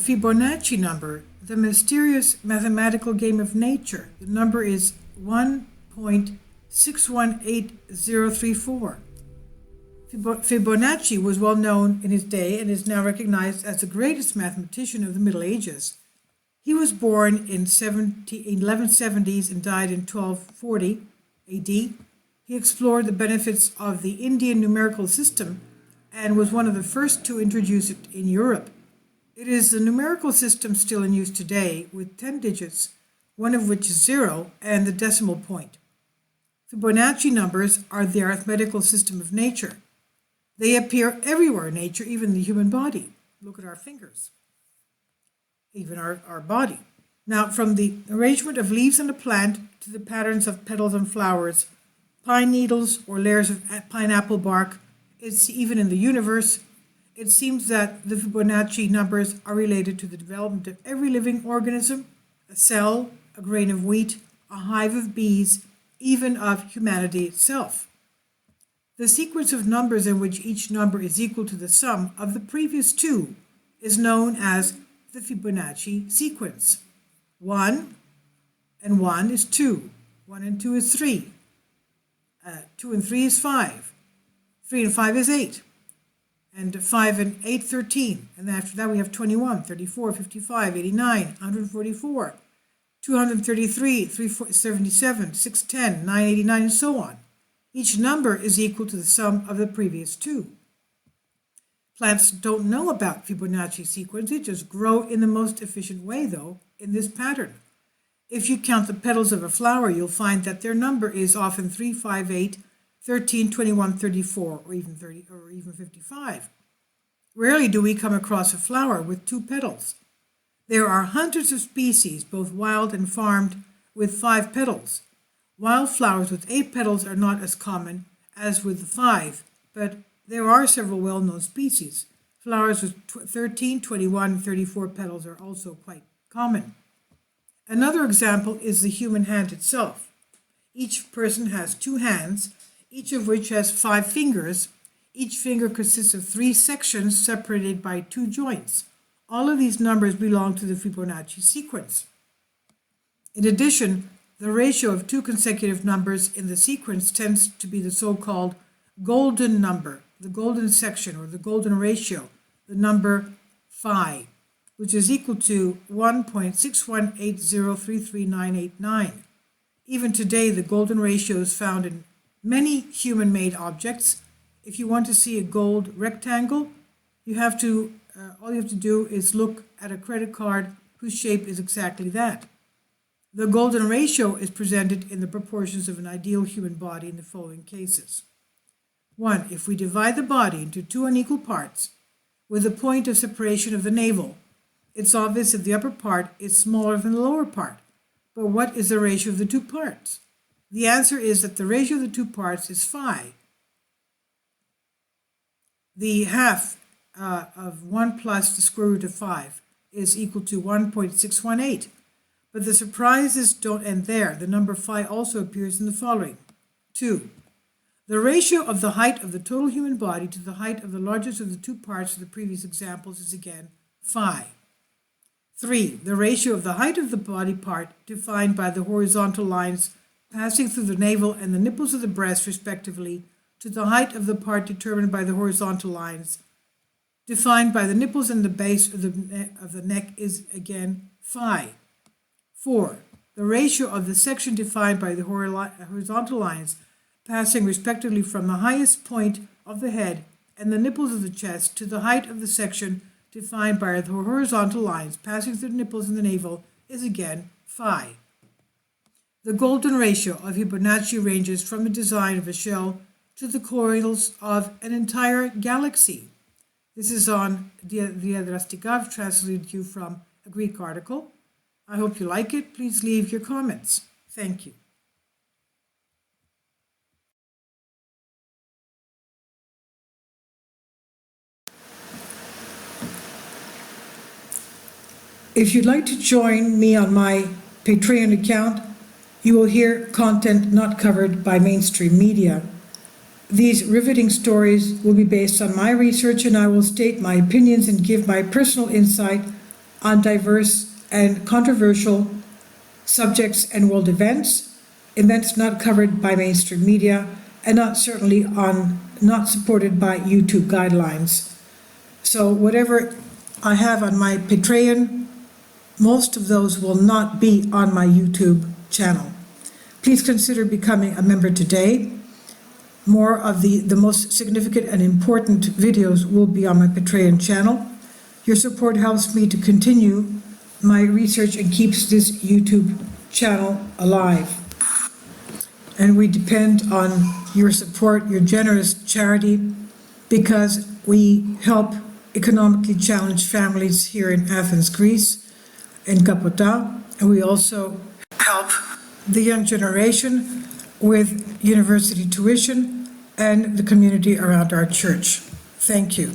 Fibonacci number, the mysterious mathematical game of nature. The number is 1.618034. Fibonacci was well known in his day and is now recognized as the greatest mathematician of the Middle Ages. He was born in 1170s and died in 1240 AD. He explored the benefits of the Indian numerical system and was one of the first to introduce it in Europe. It is the numerical system still in use today with 10 digits, one of which is 0 and the decimal point. Fibonacci numbers are the arithmetical system of nature. They appear everywhere in nature, even the human body. Look at our fingers, even our body. Now, from the arrangement of leaves on a plant to the patterns of petals on flowers, pine needles or layers of pineapple bark, it's even in the universe, it seems that the Fibonacci numbers are related to the development of every living organism, a cell, a grain of wheat, a hive of bees, even of humanity itself. The sequence of numbers in which each number is equal to the sum of the previous two is known as the Fibonacci sequence. 1 and 1 is 2. 1 and 2 is 3. 2 and 3 is 5. 3 and 5 is 8. And 5 and 8, 13. And after that we have 21, 34, 55, 89, 144, 233, 377, 610, 989, and so on. Each number is equal to the sum of the previous two. Plants don't know about Fibonacci sequence. They just grow in the most efficient way, though, in this pattern. If you count the petals of a flower, you'll find that their number is often 3, 5, 8, 13, 21, 34, or even 30, or even 55. Rarely do we come across a flower with 2 petals. There are hundreds of species, both wild and farmed, with 5 petals. Wild flowers with 8 petals are not as common as with the 5, but there are several well-known species. Flowers with 13, 21, and 34 petals are also quite common. Another example is the human hand itself. Each person has 2 hands, each of which has 5 fingers. Each finger consists of 3 sections separated by 2 joints. All of these numbers belong to the Fibonacci sequence. In addition, the ratio of 2 consecutive numbers in the sequence tends to be the so-called golden number, the golden section, or the golden ratio, the number phi, which is equal to 1.618033989. Even today, the golden ratio is found in many human-made objects. If you want to see a gold rectangle, all you have to do is look at a credit card whose shape is exactly that. The golden ratio is presented in the proportions of an ideal human body in the following cases. 1. If we divide the body into 2 unequal parts, with a point of separation of the navel, it's obvious that the upper part is smaller than the lower part. But what is the ratio of the 2 parts? The answer is that the ratio of the 2 parts is phi. The half of 1 plus the square root of 5 is equal to 1.618. But the surprises don't end there. The number phi also appears in the following. 2. The ratio of the height of the total human body to the height of the largest of the 2 parts of the previous examples is again phi. 3. The ratio of the height of the body part defined by the horizontal lines passing through the navel and the nipples of the breast respectively to the height of the part determined by the horizontal lines defined by the nipples and the base of the neck is again phi. 4. The ratio of the section defined by the horizontal lines passing respectively from the highest point of the head and the nipples of the chest to the height of the section defined by the horizontal lines passing through the nipples and the navel is again phi. The golden ratio of Fibonacci ranges from the design of a shell to the coils of an entire galaxy. This is on Diadrastika. I've translated you from a Greek article. I hope you like it. Please leave your comments. Thank you. If you'd like to join me on my Patreon account, you will hear content not covered by mainstream media. These riveting stories will be based on my research, and I will state my opinions and give my personal insight on diverse and controversial subjects and world events not covered by mainstream media, and not supported by YouTube guidelines. So whatever I have on my Patreon, most of those will not be on my YouTube channel. Please consider becoming a member today. More of the most significant and important videos will be on my Patreon channel. Your support helps me to continue my research and keeps this YouTube channel alive. And we depend on your support, your generous charity, because we help economically challenged families here in Athens, Greece, in Kapota, and we also help the young generation with university tuition and the community around our church. Thank you.